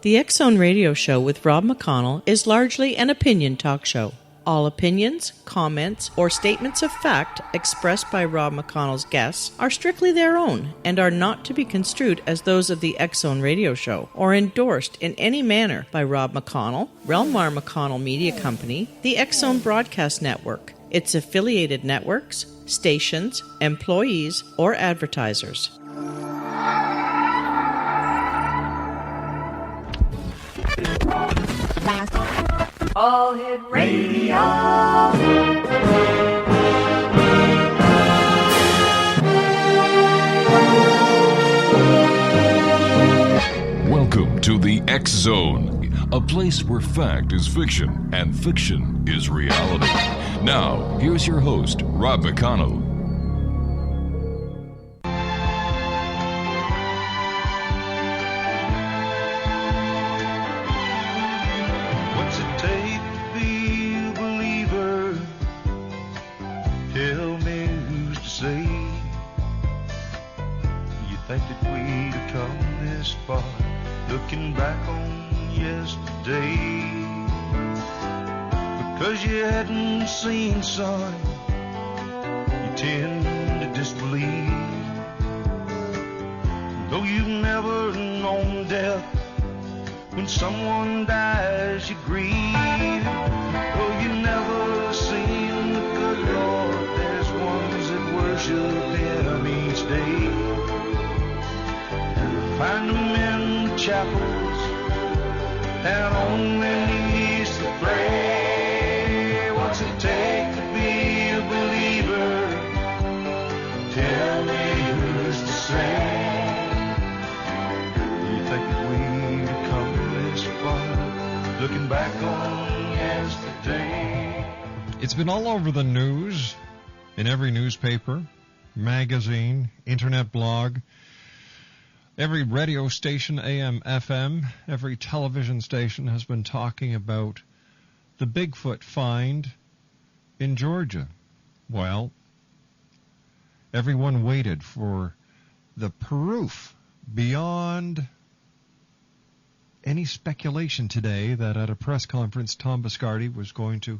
The X-Zone Radio Show with Rob McConnell is largely an opinion talk show. All opinions, comments, or statements of fact expressed by Rob McConnell's guests are strictly their own and are not to be construed as those of the X-Zone Radio Show or endorsed in any manner by Rob McConnell, Relmar McConnell Media Company, the X-Zone Broadcast Network, its affiliated networks, stations, employees, or advertisers. All Hit Radio. Welcome to the X-Zone, a place where fact is fiction and fiction is reality. Now, here's your host, Rob McConnell. Looking back on yesterday, because you hadn't seen sun, you tend to disbelieve. Though you've never known death, when someone dies you grieve. Though you've never seen the good Lord, there's ones that worship Him each day. Find them in the chapels and on their knees to pray. What's it take to be a believer? Tell me who's to say. You think that we've come this far, looking back on yesterday? It's been all over the news, in every newspaper, magazine, internet blog. Every radio station, AM, FM, every television station has been talking about the Bigfoot find in Georgia. Well, everyone waited for the proof beyond any speculation today that at a press conference Tom Biscardi was going to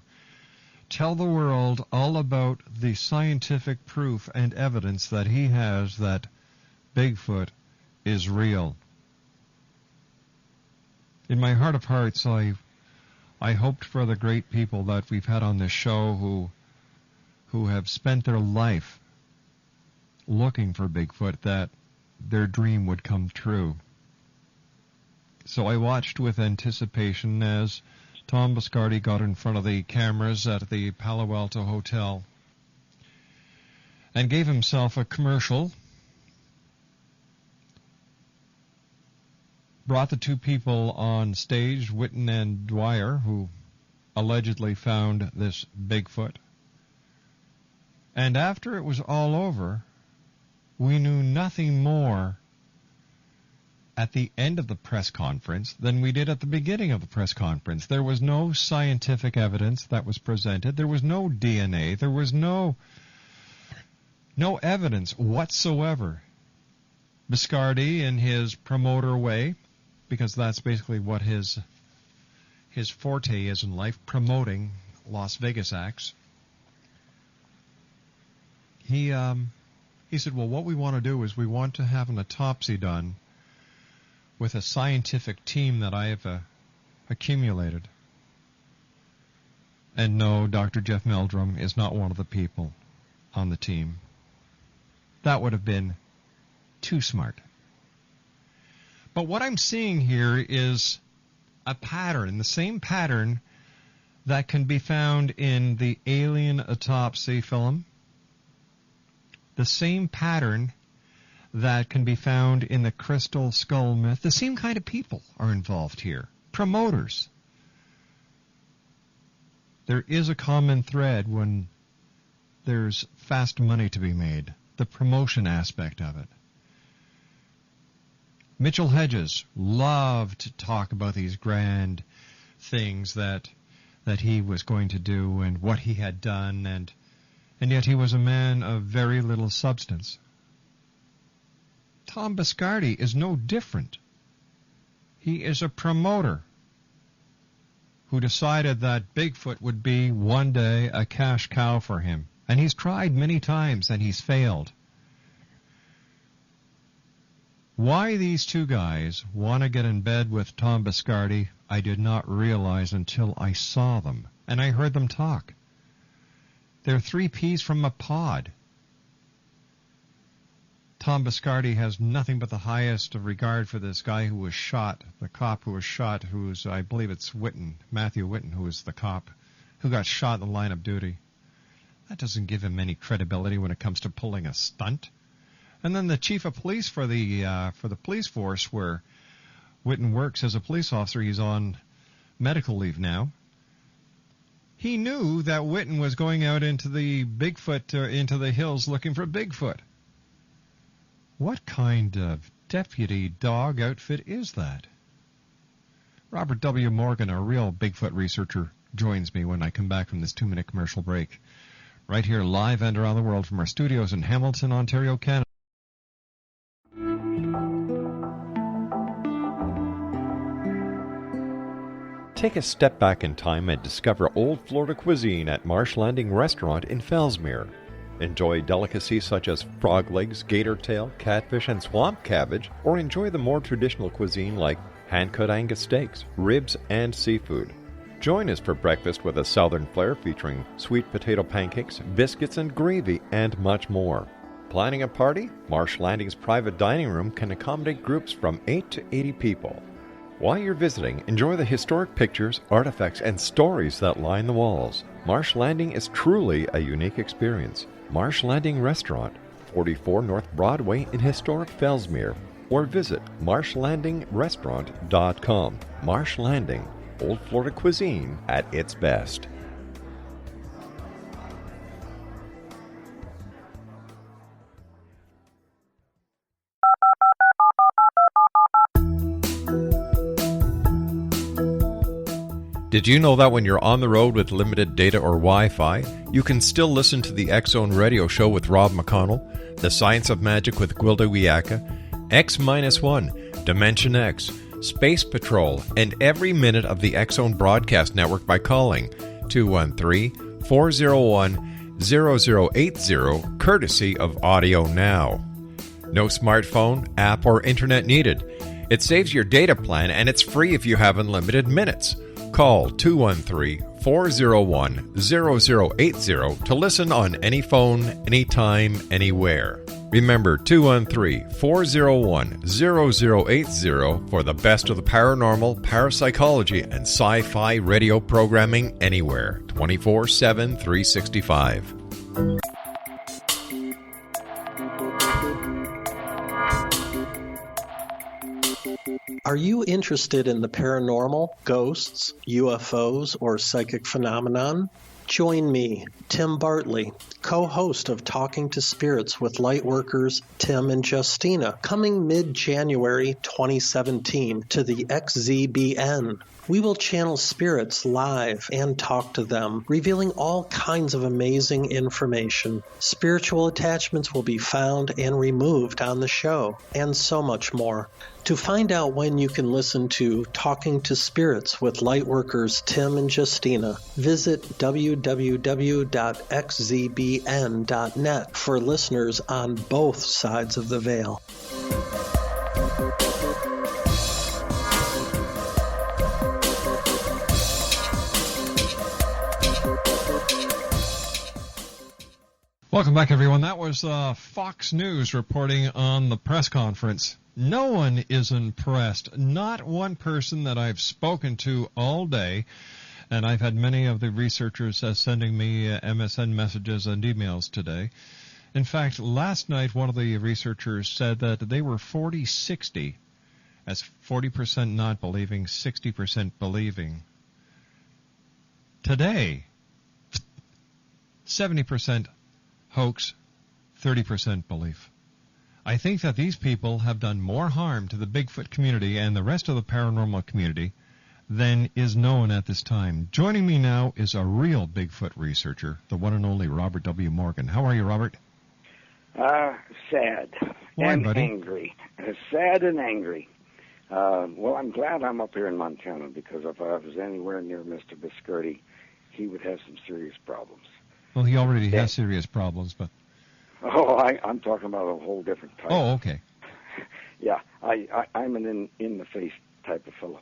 tell the world all about the scientific proof and evidence that he has that Bigfoot is real. In my heart of hearts, I hoped for the great people that we've had on this show who have spent their life looking for Bigfoot, that their dream would come true. So I watched with anticipation as Tom Biscardi got in front of the cameras at the Palo Alto Hotel and gave himself a commercial. Brought the two people on stage, Witten and Dwyer, who allegedly found this Bigfoot. And after it was all over, we knew nothing more at the end of the press conference than we did at the beginning of the press conference. There was no scientific evidence that was presented. There was no DNA. There was no evidence whatsoever. Biscardi, in his promoter way, because that's basically what his forte is in life, promoting Las Vegas acts. He said, well, what we want to do is we want to have an autopsy done with a scientific team that I have accumulated. And no, Dr. Jeff Meldrum is not one of the people on the team. That would have been too smart. But what I'm seeing here is a pattern, the same pattern that can be found in the Alien Autopsy film, the same pattern that can be found in the Crystal Skull myth. The same kind of people are involved here, promoters. There is a common thread when there's fast money to be made, the promotion aspect of it. Mitchell Hedges loved to talk about these grand things that he was going to do and what he had done, and yet he was a man of very little substance. Tom Biscardi is no different. He is a promoter who decided that Bigfoot would be one day a cash cow for him. And he's tried many times and he's failed. Why these two guys want to get in bed with Tom Biscardi, I did not realize until I saw them and I heard them talk. They're three peas from a pod. Tom Biscardi has nothing but the highest of regard for this guy who was shot, the cop who was shot, who's, I believe it's Whitten, Matthew Whitten, who was the cop, who got shot in the line of duty. That doesn't give him any credibility when it comes to pulling a stunt. And then the chief of police for the police force where Whitten works as a police officer, he's on medical leave now. He knew that Whitten was going out into the Bigfoot, into the hills looking for Bigfoot. What kind of deputy dog outfit is that? Robert W. Morgan, a real Bigfoot researcher, joins me when I come back from this 2-minute commercial break. Right here, live and around the world from our studios in Hamilton, Ontario, Canada. Take a step back in time and discover old Florida cuisine at Marsh Landing Restaurant in Fellsmere. Enjoy delicacies such as frog legs, gator tail, catfish, and swamp cabbage, or enjoy the more traditional cuisine like hand-cut Angus steaks, ribs, and seafood. Join us for breakfast with a southern flair featuring sweet potato pancakes, biscuits, and gravy, and much more. Planning a party? Marsh Landing's private dining room can accommodate groups from 8 to 80 people. While you're visiting, enjoy the historic pictures, artifacts, and stories that line the walls. Marsh Landing is truly a unique experience. Marsh Landing Restaurant, 44 North Broadway in historic Fellsmere, or visit marshlandingrestaurant.com. Marsh Landing, old Florida cuisine at its best. Did you know that when you're on the road with limited data or Wi-Fi, you can still listen to the X-Zone radio show with Rob McConnell, The Science of Magic with Gwilda Wiyaka, X-1, Dimension X, Space Patrol, and every minute of the X-Zone broadcast network by calling 213-401-0080, courtesy of Audio Now. No smartphone, app, or internet needed. It saves your data plan and it's free if you have unlimited minutes. Call 213-401-0080 to listen on any phone, anytime, anywhere. Remember 213-401-0080 for the best of the paranormal, parapsychology, and sci-fi radio programming anywhere, 24/7, 365. Are you interested in the paranormal, ghosts, UFOs, or psychic phenomenon? Join me, Tim Bartley, co-host of Talking to Spirits with Lightworkers Tim and Justina, coming mid-January 2017 to the XZBN. We will channel spirits live and talk to them, revealing all kinds of amazing information. Spiritual attachments will be found and removed on the show, and so much more. To find out when you can listen to Talking to Spirits with Lightworkers Tim and Justina, visit www.xzbn.net for listeners on both sides of the veil. Welcome back, everyone. That was Fox News reporting on the press conference. No one is impressed. Not one person that I've spoken to all day, and I've had many of the researchers sending me MSN messages and emails today. In fact, last night one of the researchers said that they were 40-60, as 40% not believing, 60% believing. Today, 70% hoax, 30% belief. I think that these people have done more harm to the Bigfoot community and the rest of the paranormal community than is known at this time. Joining me now is a real Bigfoot researcher, the one and only Robert W. Morgan. How are you, Robert? Sad. Why, and buddy? angry. Sad and angry. Well, I'm glad I'm up here in Montana, because if I was anywhere near Mr. Biscardi, he would have some serious problems. Well, he already has serious problems, but... Oh, I'm talking about a whole different type. Oh, okay. Yeah, I'm an in-the-face type of fellow.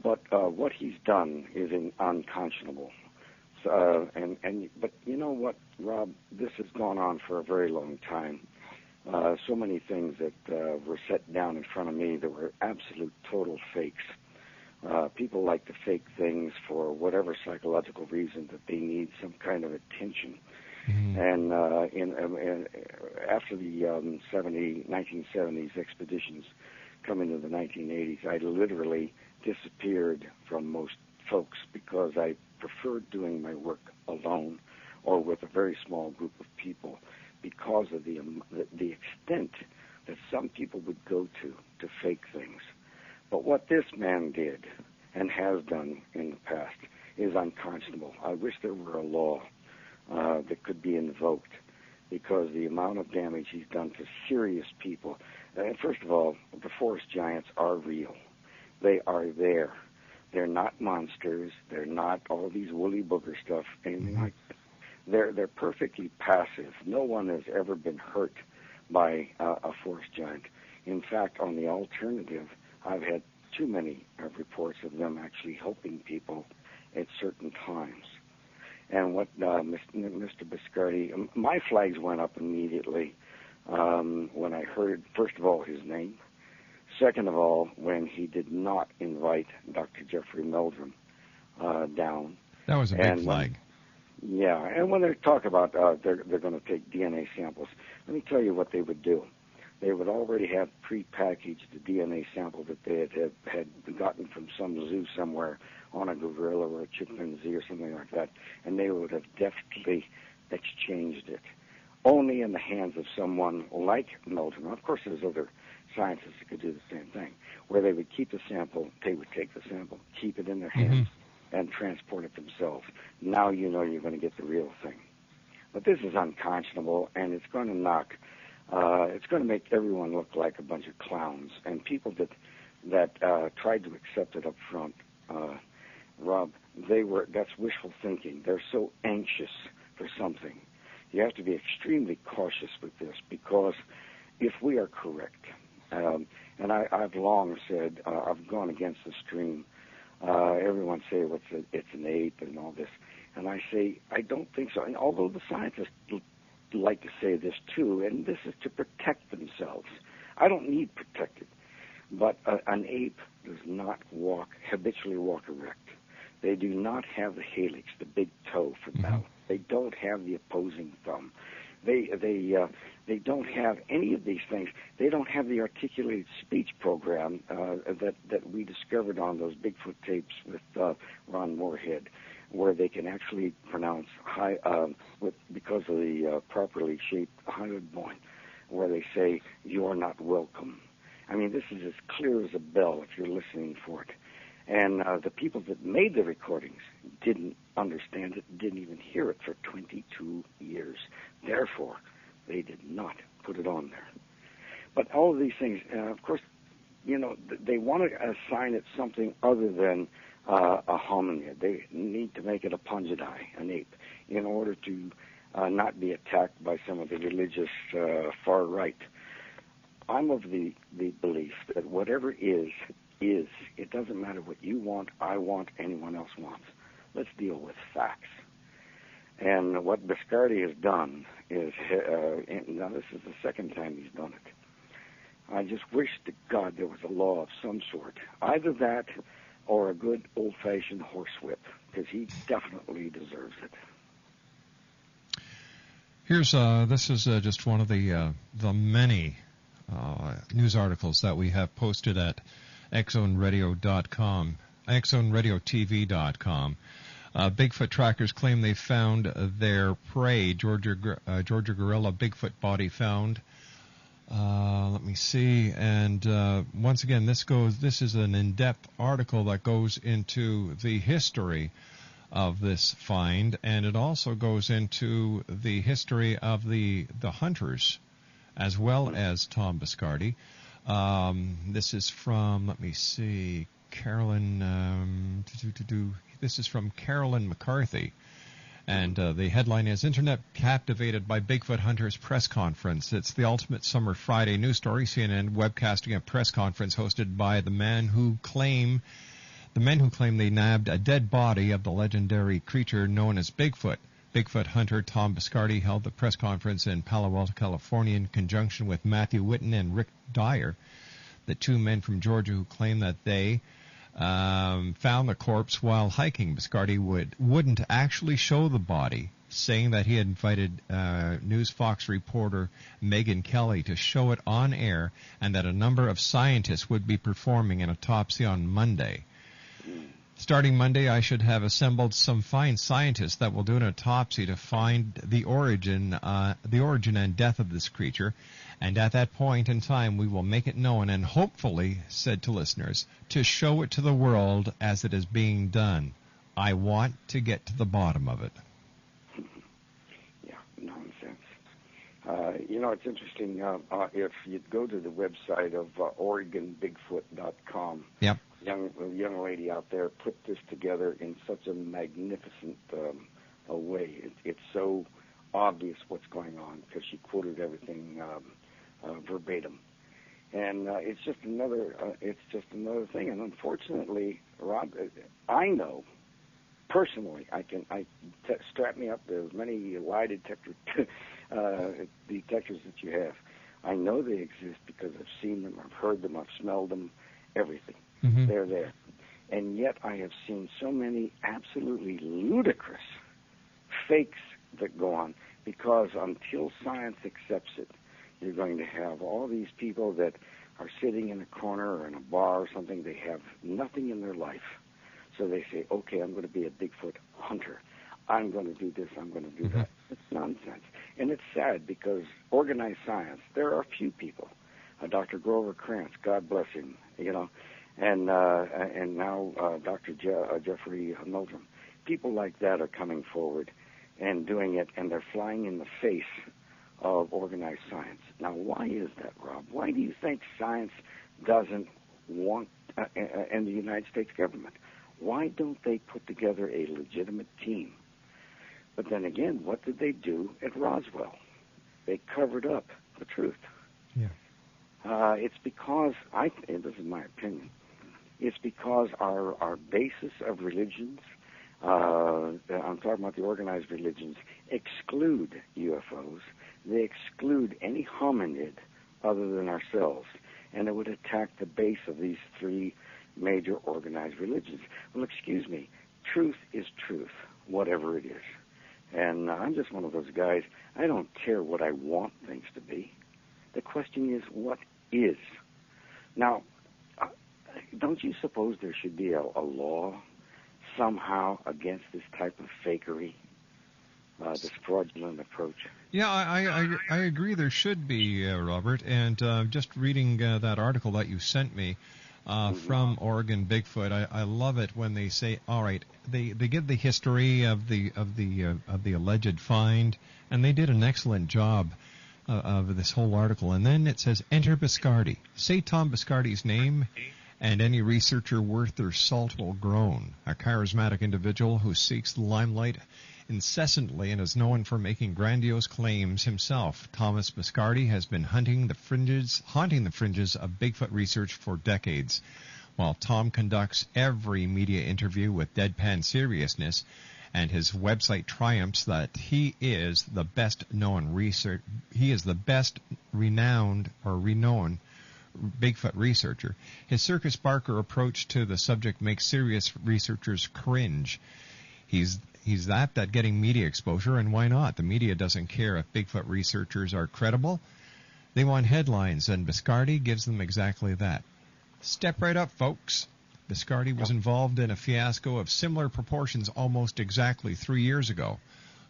But what he's done is unconscionable. But you know what, Rob? This has gone on for a very long time. So many things that were set down in front of me that were absolute total fakes. People like to fake things for whatever psychological reason that they need some kind of attention. Mm-hmm. And after the 1970s expeditions coming into the 1980s, I literally disappeared from most folks because I preferred doing my work alone or with a very small group of people, because of the extent that some people would go to fake things. But what this man did and has done in the past is unconscionable. I wish there were a law that could be invoked, because the amount of damage he's done to serious people. And first of all, the forest giants are real. They are there. They're not monsters. They're not all these woolly booger stuff, anything like that. They're perfectly passive. No one has ever been hurt by a forest giant. In fact, on the alternative, I've had too many reports of them actually helping people at certain times. And what Mr. Biscardi, my flags went up immediately when I heard, first of all, his name. Second of all, when he did not invite Dr. Jeffrey Meldrum down. That was a big flag. Yeah, and when they talk about they're going to take DNA samples, let me tell you what they would do. They would already have pre-packaged the DNA sample that they had gotten from some zoo somewhere on a gorilla or a chimpanzee or something like that, and they would have deftly exchanged it, only in the hands of someone like Meldrum. Of course, there's other scientists that could do the same thing, where they would keep the sample, they would take the sample, keep it in their hands, and transport it themselves. Now you know you're going to get the real thing. But this is unconscionable, and it's going to knock... it's going to make everyone look like a bunch of clowns. And people that tried to accept it up front, Rob, that's wishful thinking. They're so anxious for something. You have to be extremely cautious with this, because if we are correct, and I've long said, I've gone against the stream. Everyone say it's an ape and all this, and I say I don't think so. And although the scientists like to say this too, and this is to protect themselves. I don't need protected, but an ape does not habitually walk erect. They do not have the helix, the big toe for balance. They don't have the opposing thumb. They don't have any of these things. They don't have the articulated speech program that we discovered on those Bigfoot tapes with Ron Moorhead, where they can actually pronounce high because of the properly shaped Highland point, where they say "you are not welcome." I mean, this is as clear as a bell if you're listening for it. And the people that made the recordings didn't understand it, didn't even hear it for 22 years. Therefore, they did not put it on there. But all of these things, of course, you know, they want to assign it something other than a hominid. They need to make it a pungidae, an ape, in order to not be attacked by some of the religious far right. I'm of the belief that whatever is. It doesn't matter what you want, I want, anyone else wants. Let's deal with facts. And what Biscardi has done is, now this is the second time he's done it. I just wish to God there was a law of some sort. Either that or a good old-fashioned horsewhip, because he definitely deserves it. Here's this is just one of the many news articles that we have posted at XZoneRadio.com, XZoneRadioTV.com. Bigfoot trackers claim they found their prey. Georgia gorilla Bigfoot body found. Let me see. And once again, this is an in-depth article that goes into the history of this find, and it also goes into the history of the hunters, as well as Tom Biscardi. This is from, let me see, Carolyn. This is from Carolyn McCarthy. And the headline is, Internet Captivated by Bigfoot Hunters Press Conference. It's the ultimate summer Friday news story. CNN webcasting a press conference hosted by the men who claim they nabbed a dead body of the legendary creature known as Bigfoot. Bigfoot hunter Tom Biscardi held the press conference in Palo Alto, California, in conjunction with Matthew Whitten and Rick Dyer, the two men from Georgia who claim that they found the corpse while hiking. Biscardi wouldn't actually show the body, saying that he had invited News Fox reporter Megyn Kelly to show it on air, and that a number of scientists would be performing an autopsy on Monday. Starting Monday, I should have assembled some fine scientists that will do an autopsy to find the origin and death of this creature, and at that point in time we will make it known and hopefully, said to listeners, to show it to the world as it is being done. I want to get to the bottom of it. Yeah, nonsense. It's interesting. If you go to the website of OregonBigfoot.com, yep. A young lady out there put this together in such a magnificent a way. It's so obvious what's going on because she quoted everything verbatim, and it's just another thing. And unfortunately, Rob, I know personally, strap me up to as many lie detectors that you have. I know they exist because I've seen them, I've heard them, I've smelled them, everything. Mm-hmm. They're there. And yet I have seen so many absolutely ludicrous fakes that go on, because until science accepts it, you're going to have all these people that are sitting in a corner or in a bar or something. They have nothing in their life. So they say, okay, I'm going to be a Bigfoot hunter. I'm going to do this, I'm going to do that. It's nonsense. And it's sad because organized science, there are a few people. Dr. Grover Krantz, God bless him, and now Dr. Jeffrey Meldrum. People like that are coming forward and doing it, and they're flying in the face of organized science. Now, why is that, Rob? Why do you think science doesn't want, and the United States government, why don't they put together a legitimate team? But then again, what did they do at Roswell? They covered up the truth. Yeah. It's because, and this is my opinion, it's because our basis of religions, I'm talking about the organized religions, exclude UFOs. They exclude any hominid other than ourselves, and it would attack the base of these three major organized religions. Well, excuse me, truth is truth, whatever it is. And I'm just one of those guys, I don't care what I want things to be. The question is, what is? Now, don't you suppose there should be a law somehow against this type of fakery, this fraudulent approach? Yeah, I agree there should be, Robert. And just reading that article that you sent me from Oregon Bigfoot, I love it when they say, all right, they give the history of the alleged find, and they did an excellent job of this whole article. And then it says, enter Biscardi. Say Tom Biscardi's name, and any researcher worth their salt will groan. A charismatic individual who seeks the limelight incessantly and is known for making grandiose claims himself. Thomas Biscardi has been haunting the fringes of Bigfoot research for decades. While Tom conducts every media interview with deadpan seriousness, and his website triumphs that he is the best renowned Bigfoot researcher, his Circus Barker approach to the subject makes serious researchers cringe. He's that getting media exposure, and why not? The media doesn't care if Bigfoot researchers are credible. They want headlines, and Biscardi gives them exactly that. Step right up, folks. Biscardi was involved in a fiasco of similar proportions almost exactly 3 years ago.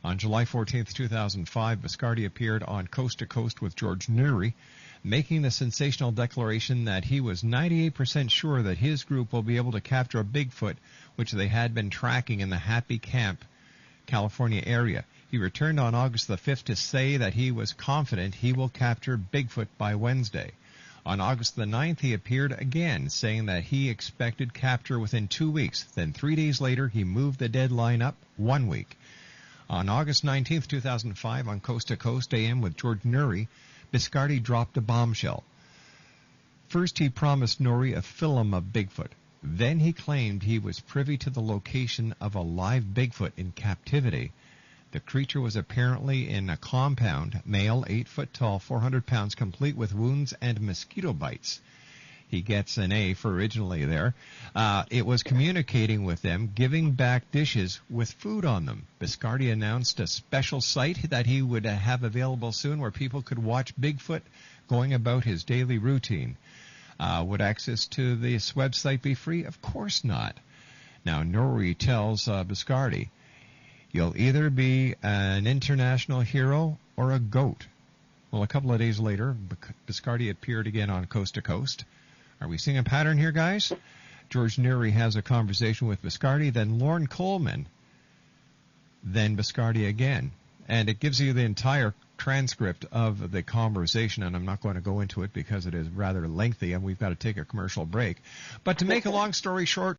On July 14th, 2005, Biscardi appeared on Coast to Coast with George Noory, making the sensational declaration that he was 98% sure that his group will be able to capture a Bigfoot, which they had been tracking in the Happy Camp, California area. He returned on August the 5th to say that he was confident he will capture Bigfoot by Wednesday. On August the 9th, he appeared again, saying that he expected capture within 2 weeks. Then 3 days later, he moved the deadline up 1 week. On August 19th, 2005, on Coast to Coast AM with George Noory, Biscardi dropped a bombshell. First, he promised Noory a film of Bigfoot. Then he claimed he was privy to the location of a live Bigfoot in captivity. The creature was apparently in a compound, male, 8 foot tall, 400 pounds, complete with wounds and mosquito bites. He gets an A for originally there. It was communicating with them, giving back dishes with food on them. Biscardi announced a special site that he would have available soon where people could watch Bigfoot going about his daily routine. Would access to this website be free? Of course not. Now, Noory tells Biscardi, "You'll either be an international hero or a goat." Well, a couple of days later, Biscardi appeared again on Coast to Coast. Are we seeing a pattern here, guys? George Noory has a conversation with Biscardi, then Lorne Coleman, then Biscardi again. And it gives you the entire transcript of the conversation, and I'm not going to go into it because it is rather lengthy, and we've got to take a commercial break. But to make a long story short,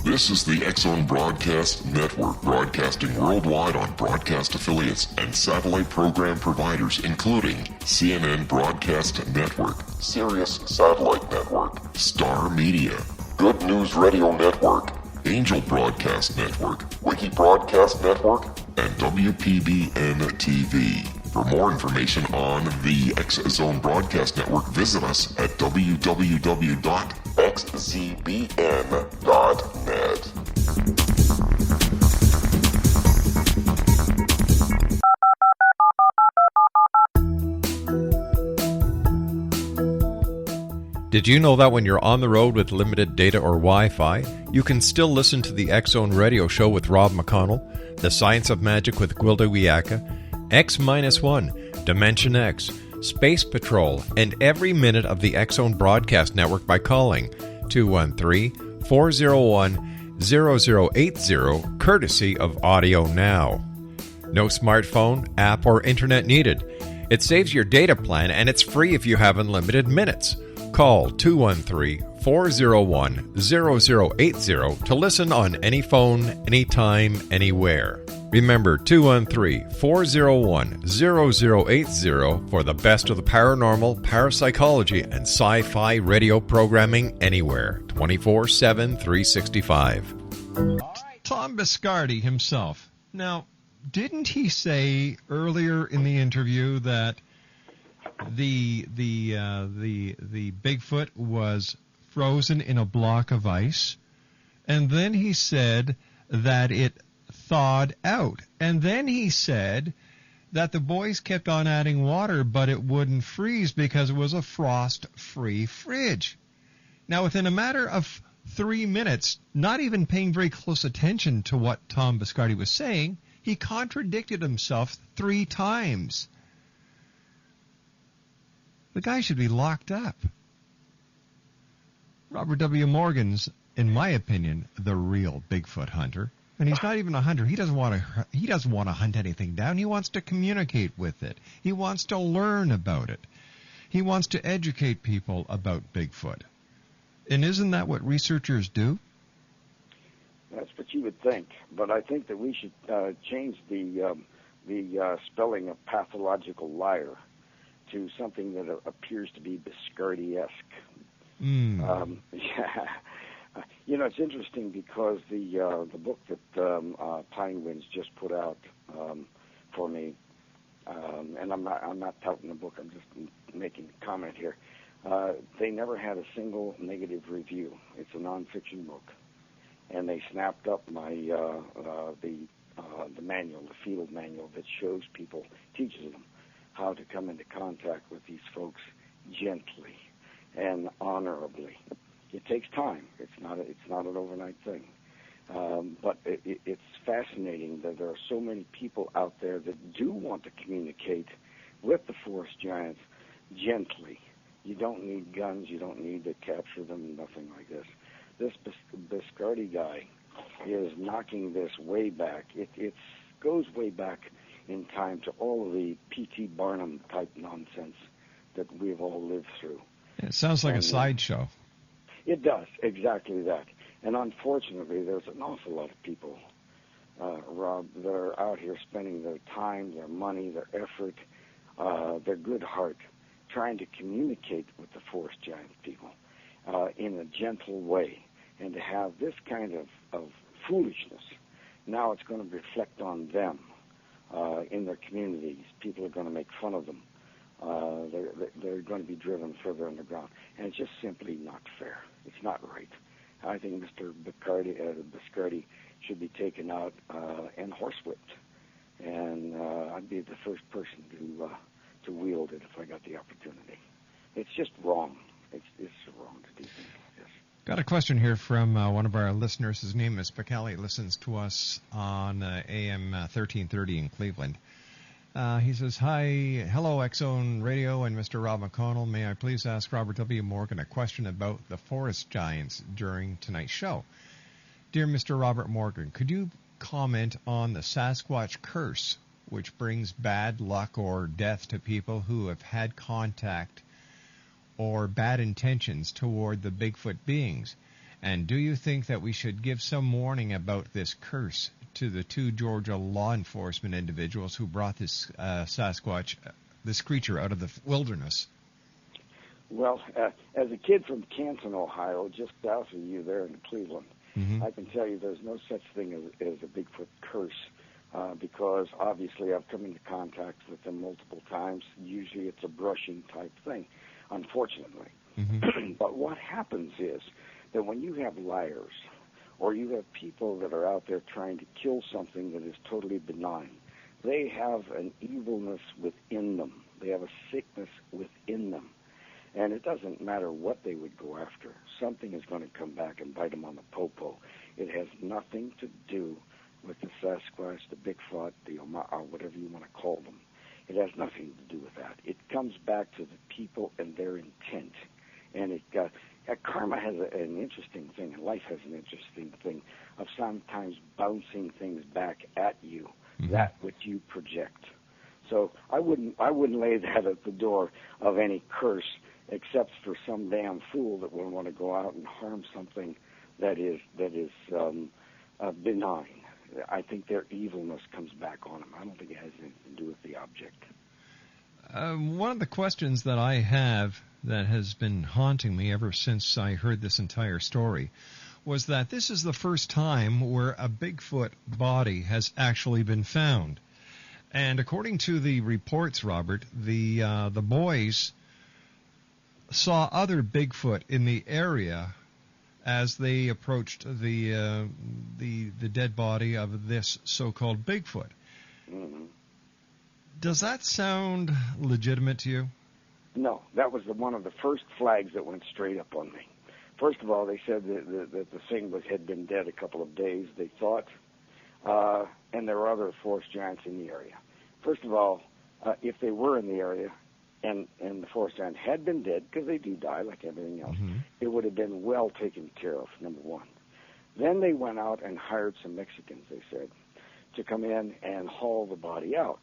This is the X-Zone Broadcast Network, broadcasting worldwide on broadcast affiliates and satellite program providers, including CNN Broadcast Network, Sirius Satellite Network, Star Media, Good News Radio Network, Angel Broadcast Network, Wiki Broadcast Network, and WPBN TV. For more information on the X-Zone Broadcast Network, visit us at www.xzbn.net. Did you know that when you're on the road with limited data or Wi-Fi, you can still listen to the X-Zone Radio Show with Rob McConnell, The Science of Magic with Gwilda Wiyaka, X-1, Dimension X, Space Patrol, and every minute of the X-Zone Broadcast Network by calling 213-401-0080, courtesy of Audio Now. No smartphone, app, or internet needed. It saves your data plan, and it's free if you have unlimited minutes. Call 213-401-0080 to listen on any phone, anytime, anywhere. Remember, 213-401-0080 for the best of the paranormal, parapsychology, and sci-fi radio programming anywhere, 24/7, 365. Tom Biscardi himself. Now, didn't he say earlier in the interview that the Bigfoot was frozen in a block of ice, and then he said that it thawed out, and then he said that the boys kept on adding water, but it wouldn't freeze because it was a frost-free fridge. Now, within a matter of 3 minutes, not even paying very close attention to what Tom Biscardi was saying, he contradicted himself 3 times. The guy should be locked up. Robert W. Morgan's, in my opinion, the real Bigfoot hunter. And he's not even a hunter. He doesn't want to hunt anything down. He wants to communicate with it. He wants to learn about it. He wants to educate people about Bigfoot. And isn't that what researchers do? That's what you would think. But I think that we should change the spelling of pathological liar to something that appears to be Biscardi-esque. Yeah. You know, it's interesting because the book that Pine Winds just put out for me, and I'm not touting the book. I'm just making a comment here. They never had a single negative review. It's a nonfiction book, and they snapped up my the manual, the field manual that shows people, teaches them how to come into contact with these folks gently and honorably. It takes time. It's not an overnight thing. But it's fascinating that there are so many people out there that do want to communicate with the forest giants gently. You don't need guns. You don't need to capture them, nothing like this. This Biscardi guy is knocking this way back. It goes way back in time to all of the P.T. Barnum type nonsense that we've all lived through. It sounds like a sideshow. It does, exactly that. And unfortunately, there's an awful lot of people, Rob, that are out here spending their time, their money, their effort, their good heart, trying to communicate with the forest giant people in a gentle way. And to have this kind of foolishness, now it's going to reflect on them in their communities. People are going to make fun of them. They're going to be driven further underground. And it's just simply not fair. It's not right. I think Mr. Biscardi should be taken out and horsewhipped. And I'd be the first person to wield it if I got the opportunity. It's just wrong. It's wrong to do things like this. Got a question here from one of our listeners. His name is Picali. He listens to us on AM 1330 in Cleveland. He says, hello, X-Zone Radio and Mr. Rob McConnell. May I please ask Robert W. Morgan a question about the forest giants during tonight's show? Dear Mr. Robert Morgan, could you comment on the Sasquatch curse, which brings bad luck or death to people who have had contact or bad intentions toward the Bigfoot beings? And do you think that we should give some warning about this curse to the two Georgia law enforcement individuals who brought this Sasquatch, this creature, out of the wilderness? Well, as a kid from Canton, Ohio, just south of you there in Cleveland, I can tell you there's no such thing as a Bigfoot curse because obviously I've come into contact with them multiple times. Usually it's a brushing type thing, unfortunately. But what happens is that when you have liars or you have people that are out there trying to kill something that is totally benign, they have an evilness within them. They have a sickness within them. And it doesn't matter what they would go after. Something is going to come back and bite them on the popo. It has nothing to do with the Sasquatch, the Bigfoot, or whatever you want to call them. It has nothing to do with that. It comes back to the people and their intent. And karma has an interesting thing, and life has an interesting thing of sometimes bouncing things back at you, that which you project. So I wouldn't lay that at the door of any curse, except for some damn fool that will want to go out and harm something that is benign. I think their evilness comes back on them. I don't think it has anything to do with the object. One of the questions that I have that has been haunting me ever since I heard this entire story was that this is the first time where a Bigfoot body has actually been found. And according to the reports, Robert, the boys saw other Bigfoot in the area as they approached the dead body of this so-called Bigfoot. Does that sound legitimate to you? No, that was one of the first flags that went straight up on me. First of all, they said that the thing had been dead a couple of days, they thought, and there were other forest giants in the area. First of all, if they were in the area and the forest giant had been dead, because they do die like everything else, it would have been well taken care of, number one. Then they went out and hired some Mexicans, they said, to come in and haul the body out.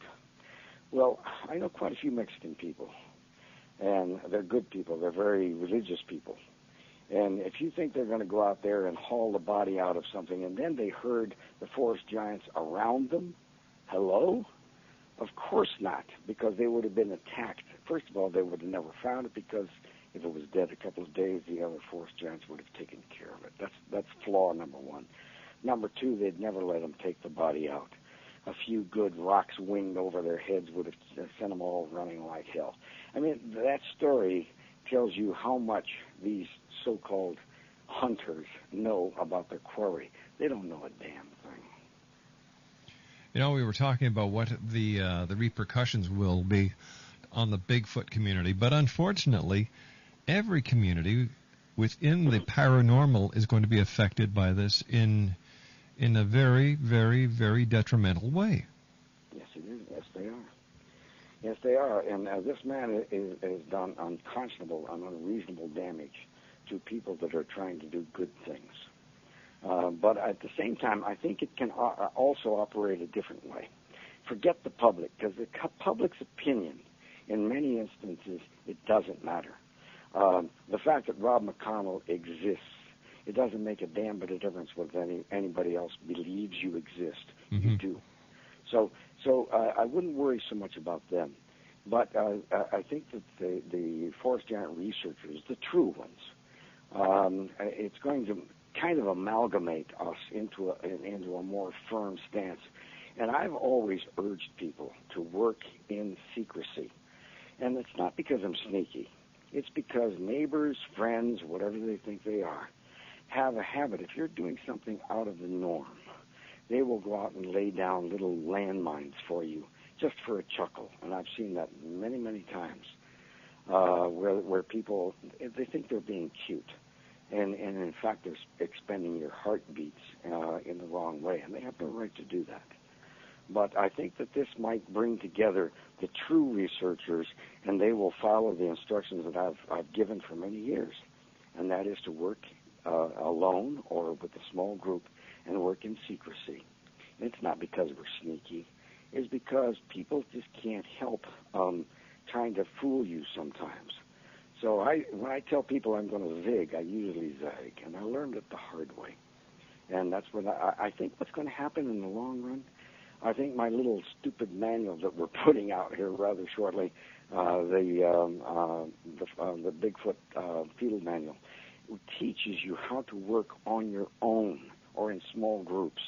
Well, I know quite a few Mexican people, and they're good people. They're very religious people. And if you think they're going to go out there and haul the body out of something, and then they heard the forest giants around them, hello? Of course not, because they would have been attacked. First of all, they would have never found it, because if it was dead a couple of days, the other forest giants would have taken care of it. That's flaw number one. Number two, they'd never let them take the body out. A few good rocks winged over their heads would have sent them all running like hell. I mean, that story tells you how much these so-called hunters know about their quarry. They don't know a damn thing. You know, we were talking about what the repercussions will be on the Bigfoot community, but unfortunately, every community within the paranormal is going to be affected by this in a very, very, very detrimental way. Yes, it is. Yes, they are. Yes, they are. And this man has done unconscionable and unreasonable damage to people that are trying to do good things. But at the same time, I think it can also operate a different way. forget the public, because the public's opinion, in many instances, it doesn't matter. The fact that Rob McConnell exists, it doesn't make a damn bit of difference whether anybody else believes you exist. Mm-hmm. You do. So I wouldn't worry so much about them. But I think that the forest giant researchers, the true ones, it's going to kind of amalgamate us into a more firm stance. And I've always urged people to work in secrecy. And it's not because I'm sneaky. It's because neighbors, friends, whatever they think they are, have a habit. If you're doing something out of the norm, they will go out and lay down little landmines for you just for a chuckle. And I've seen that many, many times where people, they think they're being cute. And in fact, they're expending your heartbeats in the wrong way. And they have no right to do that. But I think that this might bring together the true researchers, and they will follow the instructions that I've given for many years, and that is to work alone or with a small group and work in secrecy. And it's not because we're sneaky. It's because people just can't help trying to fool you sometimes. So when I tell people I'm going to zig, I usually zag, and I learned it the hard way. And that's what I think what's going to happen in the long run. I think my little stupid manual that we're putting out here rather shortly, the Bigfoot field manual, teaches you how to work on your own or in small groups,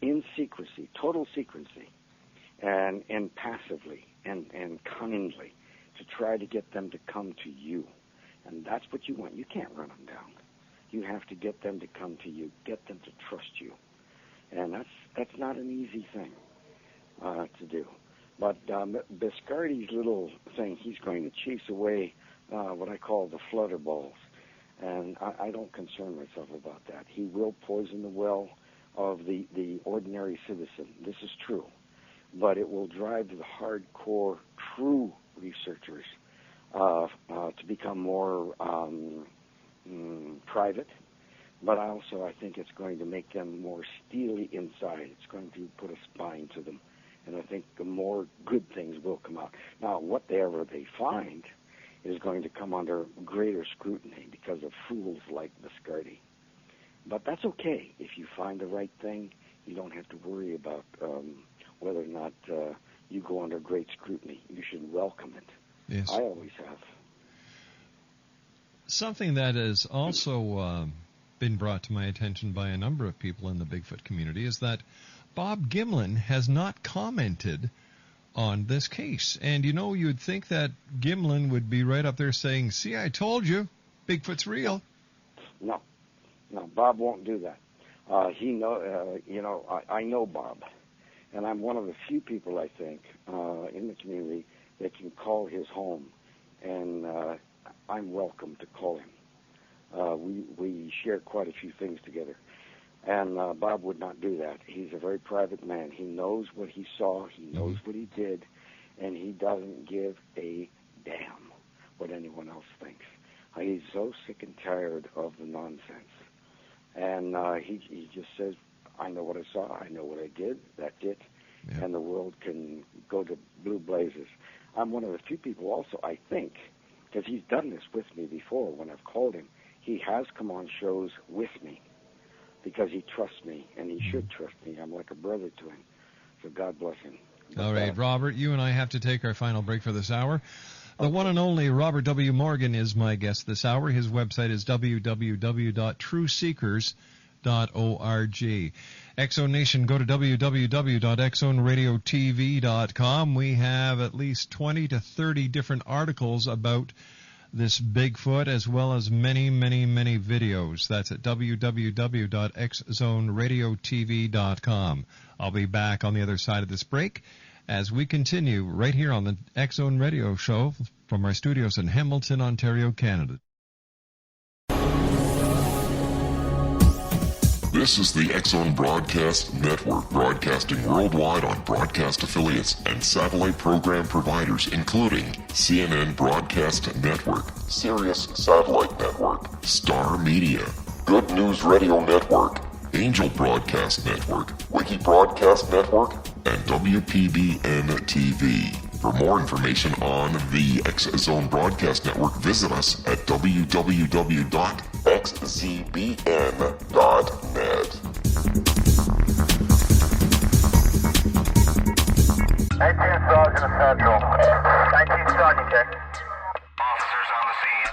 in secrecy, total secrecy, and passively and kindly to try to get them to come to you. And that's what you want. You can't run them down. You have to get them to come to you, get them to trust you. And that's not an easy thing to do. But Biscardi's little thing, he's going to chase away what I call the flutter balls. And I don't concern myself about that. He will poison the well of the ordinary citizen. This is true. But it will drive the hardcore, true researchers to become more private. But also I think it's going to make them more steely inside. It's going to put a spine to them. And I think the more good things will come out. Now, whatever they find is going to come under greater scrutiny because of fools like Biscardi. But that's okay. If you find the right thing, you don't have to worry about whether or not you go under great scrutiny. You should welcome it. Yes. I always have. Something that has also been brought to my attention by a number of people in the Bigfoot community is that Bob Gimlin has not commented on this case. And, you'd think that Gimlin would be right up there saying, see, I told you, Bigfoot's real. No, Bob won't do that. I know Bob. And I'm one of the few people, I think, in the community that can call his home. And I'm welcome to call him. We share quite a few things together. And Bob would not do that. He's a very private man. He knows what he saw. He knows what he did. And he doesn't give a damn what anyone else thinks. He's so sick and tired of the nonsense. And he just says, I know what I saw. I know what I did. That's it. Yeah. And the world can go to blue blazes. I'm one of the few people also, I think, because he's done this with me before when I've called him. He has come on shows with me because he trusts me, and he should trust me. I'm like a brother to him. So God bless him. All right, Robert, you and I have to take our final break for this hour. The one and only Robert W. Morgan is my guest this hour. His website is www.trueseekers.org. X-Zone Nation, go to www.xzoneradiotv.com. We have at least 20 to 30 different articles about this Bigfoot, as well as many, many, many videos. That's at www.xzoneradiotv.com. I'll be back on the other side of this break as we continue right here on the X-Zone Radio Show from our studios in Hamilton, Ontario, Canada. This is the X-Zone Broadcast Network, broadcasting worldwide on broadcast affiliates and satellite program providers, including CNN Broadcast Network, Sirius Satellite Network, Star Media, Good News Radio Network, Angel Broadcast Network, Wiki Broadcast Network, and WPBN TV. For more information on the X Zone Broadcast Network, visit us at www.xzbn.net. 19 Sergeant Central. 19 Sergeant, check. Officers on the scene.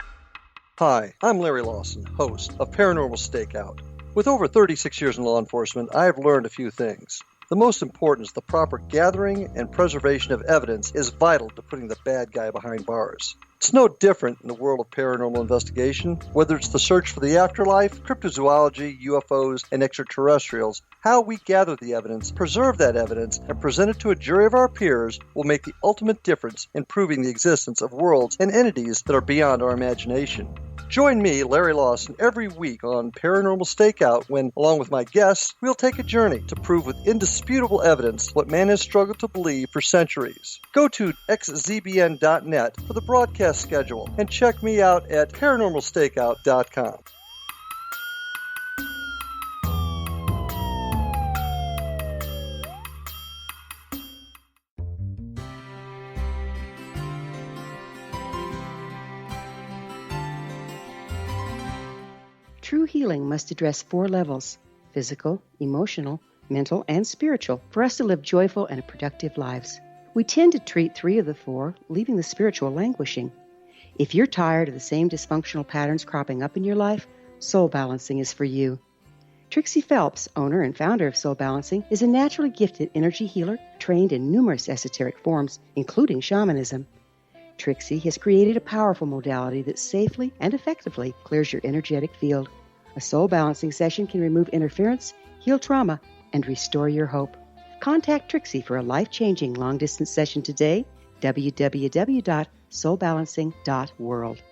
Hi, I'm Larry Lawson, host of Paranormal Stakeout. With over 36 years in law enforcement, I have learned a few things. The most important is the proper gathering and preservation of evidence is vital to putting the bad guy behind bars. It's no different in the world of paranormal investigation. Whether it's the search for the afterlife, cryptozoology, UFOs, and extraterrestrials, how we gather the evidence, preserve that evidence, and present it to a jury of our peers will make the ultimate difference in proving the existence of worlds and entities that are beyond our imagination. Join me, Larry Lawson, every week on Paranormal Stakeout when, along with my guests, we'll take a journey to prove with indisputable evidence what man has struggled to believe for centuries. Go to xzbn.net for the broadcast schedule and check me out at paranormalstakeout.com. True healing must address 4 levels: physical, emotional, mental, and spiritual, for us to live joyful and productive lives. We tend to treat 3 of the 4, leaving the spiritual languishing. If you're tired of the same dysfunctional patterns cropping up in your life, Soul Balancing is for you. Trixie Phelps, owner and founder of Soul Balancing, is a naturally gifted energy healer trained in numerous esoteric forms, including shamanism. Trixie has created a powerful modality that safely and effectively clears your energetic field. A soul balancing session can remove interference, heal trauma, and restore your hope. Contact Trixie for a life-changing long-distance session today, www.soulbalancing.world.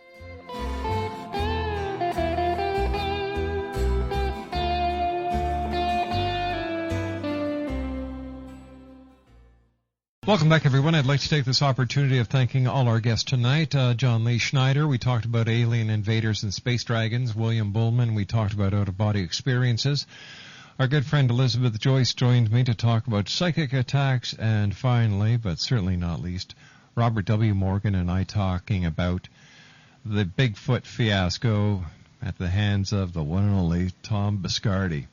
Welcome back, everyone. I'd like to take this opportunity of thanking all our guests tonight. John Lee Schneider, we talked about alien invaders and space dragons. William Bullman, we talked about out-of-body experiences. Our good friend Elizabeth Joyce joined me to talk about psychic attacks. And finally, but certainly not least, Robert W. Morgan and I talking about the Bigfoot fiasco at the hands of the one and only Tom Biscardi.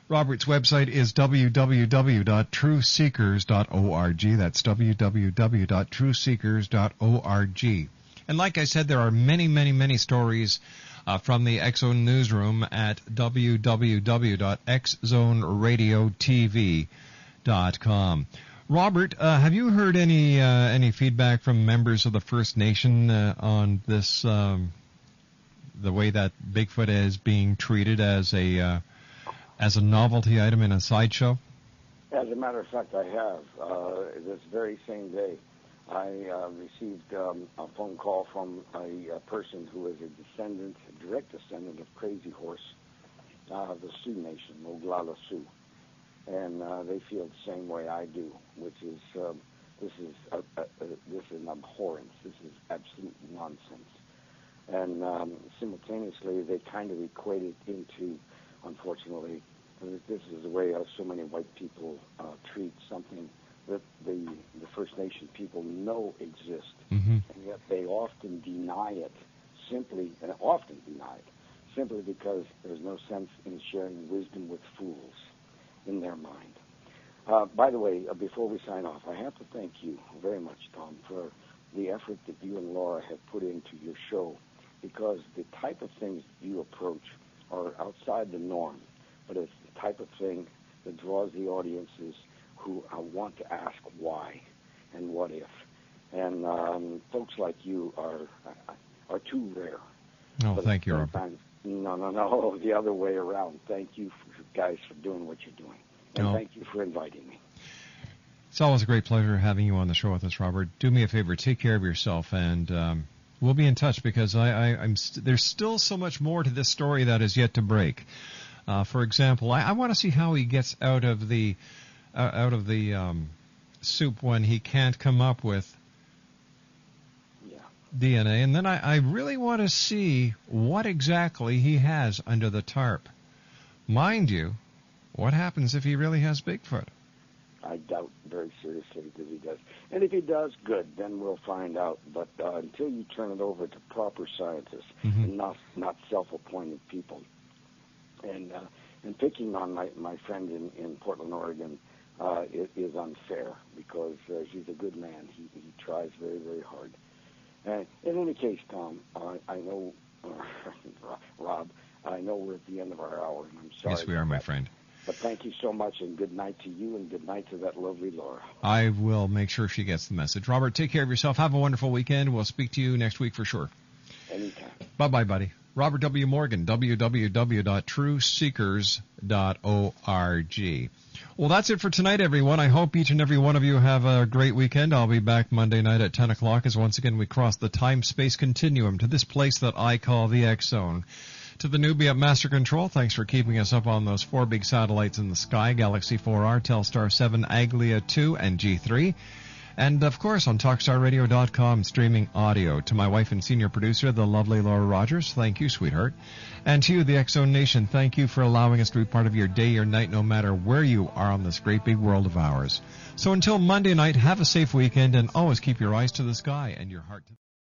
Robert's website is www.trueseekers.org. That's www.trueseekers.org. And like I said, there are many, many, many stories from the X-Zone newsroom at www.xzoneradiotv.com. Robert, have you heard any feedback from members of the First Nation on this, the way that Bigfoot is being treated as a novelty item in a sideshow? As a matter of fact, I have. This very same day, I received a phone call from a person who is a direct descendant of Crazy Horse, the Sioux Nation, Oglala Sioux. And they feel the same way I do, which is this is an abhorrence. This is absolute nonsense. And simultaneously, they kind of equate it into, unfortunately, this is the way so many white people treat something that the First Nation people know exists, and yet they often deny it simply because there's no sense in sharing wisdom with fools in their mind. By the way, before we sign off, I have to thank you very much, Tom, for the effort that you and Laura have put into your show, because the type of things you approach are outside the norm, but it's the type of thing that draws the audiences who want to ask why and what if. And folks like you are too rare. Oh, thank you, Robert. No, the other way around. Thank you, guys, for doing what you're doing. And thank you for inviting me. It's always a great pleasure having you on the show with us, Robert. Do me a favor, take care of yourself, and we'll be in touch, because there's still so much more to this story that is yet to break. For example, I want to see how he gets out of the soup when he can't come up with DNA, and then I really want to see what exactly he has under the tarp. Mind you, what happens if he really has Bigfoot? I doubt very seriously that he does. And if he does, good, then we'll find out. But until you turn it over to proper scientists and not self-appointed people. And picking on my friend in Portland, Oregon, is unfair because he's a good man. He tries very, very hard. In any case, Tom, I know, Rob, I know we're at the end of our hour, and I'm sorry. Yes, we are, my friend. But thank you so much, and good night to you, and good night to that lovely Laura. I will make sure she gets the message. Robert, take care of yourself. Have a wonderful weekend. We'll speak to you next week for sure. Anytime. Bye-bye, buddy. Robert W. Morgan, www.trueseekers.org. Well, that's it for tonight, everyone. I hope each and every one of you have a great weekend. I'll be back Monday night at 10 o'clock as once again we cross the time-space continuum to this place that I call the X-Zone. To the newbie at Master Control, thanks for keeping us up on those 4 big satellites in the sky, Galaxy 4R, Telstar 7, Aglia 2, and G3. And, of course, on TalkStarRadio.com, streaming audio. To my wife and senior producer, the lovely Laura Rogers, thank you, sweetheart. And to you, the X-Zone Nation, thank you for allowing us to be part of your day or night, no matter where you are on this great big world of ours. So until Monday night, have a safe weekend, and always keep your eyes to the sky and your heart to